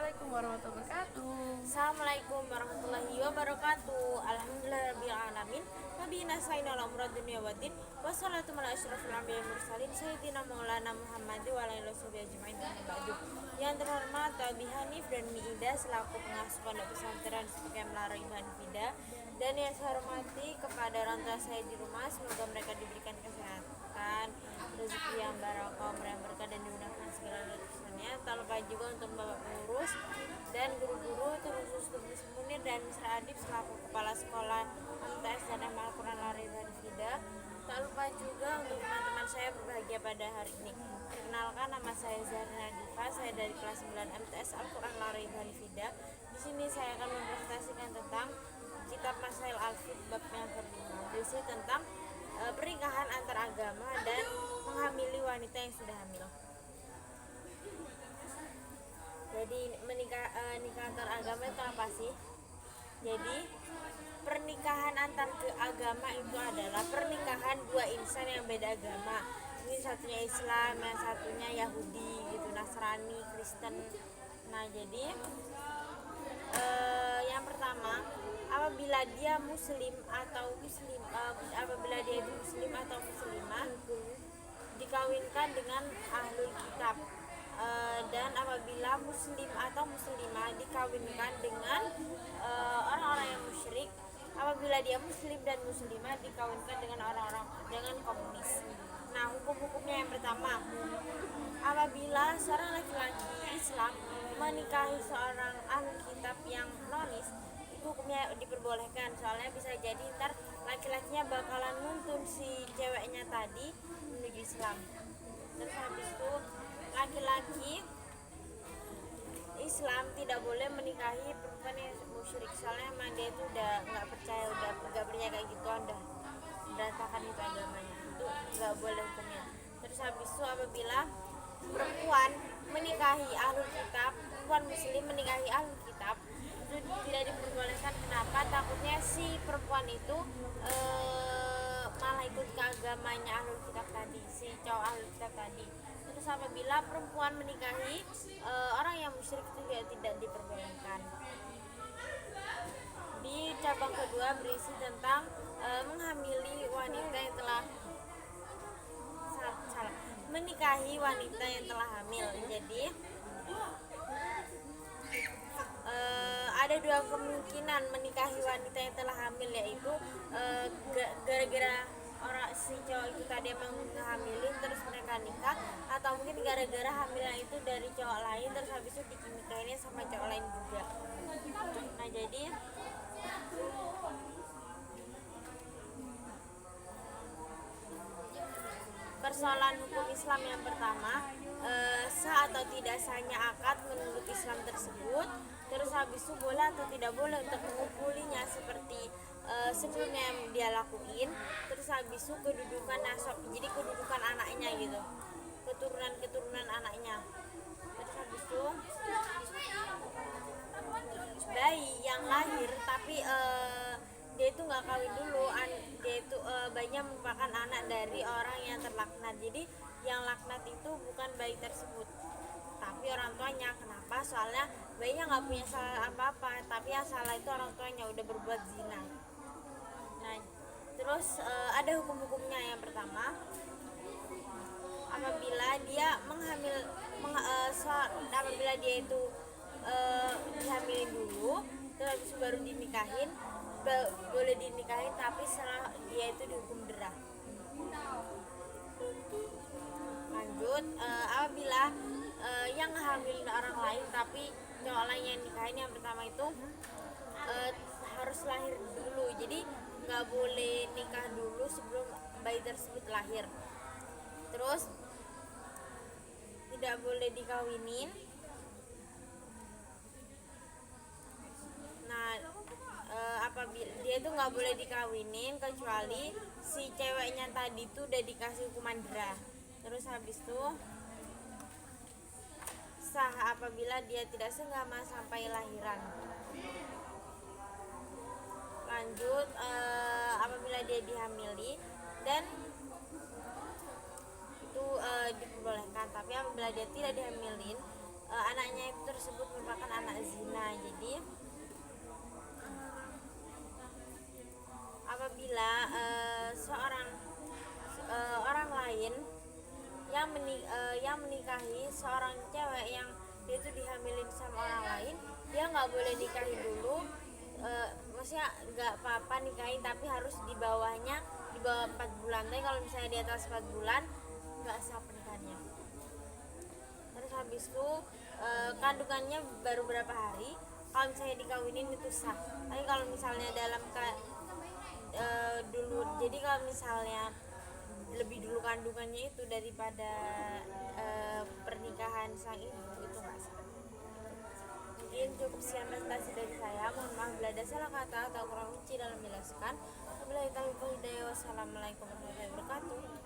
Assalamualaikum warahmatullahi wabarakatuh. Assalamualaikum warahmatullahi wabarakatuh. Alhamdulillahirrahmanirrahim. Nabi nasaina ala murad dunia waddin. Wassalatu ala asyrafil anbiya'i wal mursalin sayyidina maulana Muhammad wa ala alihi washabihi ajmain. Ba'du. Yang terhormat Abi Hanif dan Mi Ida selaku pengasuh pondok pesantren Sebagai Melara Ibu Hanifida, dan yang saya hormati kepada orang tua saya di rumah, semoga mereka diberikan kesehatan, rezeki yang barokah, yang berkah, dan dimudahkan segala urusannya. Tak lupa juga untuk Bapak pengurus dan guru-guru, terkhusus Tulis Munir dan Mr. Adib selaku kepala sekolah MTS dan Al-Quran Lari Hanifida. Tak lupa juga untuk teman-teman saya berbahagia pada hari ini. Perkenalkan, nama saya Zarina Diva, saya dari kelas 9 MTS Al-Quran Lari Hanifida. Di sini saya akan mempresentasikan tentang kitab Masail Al-Fiqh bab yang kelima, berisi tentang pernikahan antar agama dan menghamili wanita yang sudah hamil. Jadi nikah antar agama itu apa sih? Jadi pernikahan antar agama itu adalah pernikahan dua insan yang beda agama. Ini satunya Islam, yang satunya Yahudi gitu, Nasrani, Kristen. Nah, jadi yang pertama, apabila dia muslim atau apabila dia itu muslim atau muslimah, dikawinkan dengan ahlul kitab. Dan apabila muslim atau muslimah dikawinkan dengan orang-orang yang musyrik, apabila dia muslim dan muslimah dikawinkan dengan komunis. Nah, hukum-hukumnya yang pertama, apabila seorang laki-laki Islam menikahi seorang ahli kitab yang nonis, itu hukumnya diperbolehkan, soalnya bisa jadi ntar laki-lakinya bakalan nuntun si ceweknya tadi menuju Islam. Terus habis itu laki-laki Islam tidak boleh menikahi perempuan yang musyrik, soalnya emang dia itu udah nggak percaya kayak gitu, udah berantakan itu agamanya, itu nggak boleh hukumnya. Terus habis itu apabila perempuan menikahi ahlul kitab, perempuan muslim menikahi ahlul kitab, itu tidak diperbolehkan. Kenapa? Takutnya si perempuan itu malah ikut ke agamanya ahlul kitab tadi, si cowok ahlul kitab tadi. Terus apabila perempuan menikahi orang yang musyrik, itu tidak diperbolehkan. Di cabang kedua berisi tentang menghamili wanita yang telah menikahi wanita yang telah hamil. Jadi ada dua kemungkinan menikahi wanita yang telah hamil, yaitu gara-gara orang si cowok itu tadi emang ngehamilin terus mereka nikah, atau mungkin gara-gara hamilnya itu dari cowok lain terus habis itu dinikahinnya sama cowok lain juga. Nah, jadi persoalan hukum Islam yang pertama, sah atau tidak sahnya akad menurut Islam tersebut. Terus habis itu boleh atau tidak boleh untuk mengukulinya seperti sebelumnya yang dia lakuin. Terus habis itu kedudukan nasab, jadi kedudukan anaknya gitu, keturunan anaknya. Terus habis itu bayi yang lahir tapi dia itu nggak kawin dulu, dia itu bayinya merupakan anak dari orang yang terlaknat. Jadi yang laknat itu bukan bayi tersebut, tapi orang tuanya. Kenapa? Soalnya bayinya nggak punya salah apa-apa, tapi yang salah itu orang tuanya udah berbuat zina. Nah, terus ada hukum-hukumnya. Yang pertama, apabila dia apabila dia itu dihamilin dulu terus baru dinikahin, boleh dinikahin, tapi setelah dia itu dihukum derah. Lanjut, apabila yang hamilin orang lain tapi cowok lain yang nikahin, yang pertama itu harus lahir dulu, jadi nggak boleh nikah dulu sebelum bayi tersebut lahir. Terus tidak boleh dikawinin. Nah, apabila dia itu nggak boleh dikawinin kecuali si ceweknya tadi itu udah dikasih hukuman derah. Terus habis itu sah apabila dia tidak sengaja sampai lahiran. Lanjut, apabila dia dihamili dan itu diperbolehkan, tapi apabila dia tidak dihamilin, anaknya itu tersebut merupakan anak apabila seorang orang lain yang menikahi seorang cewek yang dia itu dihamilin sama orang lain, dia nggak boleh nikahi dulu. Maksudnya nggak apa-apa nikahin, tapi harus di bawah 4 bulan. Tapi kalau misalnya di atas 4 bulan nggak sah pernikahannya. Terus habis itu kandungannya baru berapa hari, kalau misalnya dikawinin itu sah. Tapi kalau misalnya dulu, jadi kalau misalnya lebih dulu kandungannya itu daripada pernikahan sang ibu, itu nggak sah. Mungkin cukup sekian presentasi dari saya. Mohon maaf bila ada salah kata atau kurang lucu dalam menjelaskan. Wabillahi taufiq wal hidayah. Wassalamualaikum warahmatullahi wabarakatuh.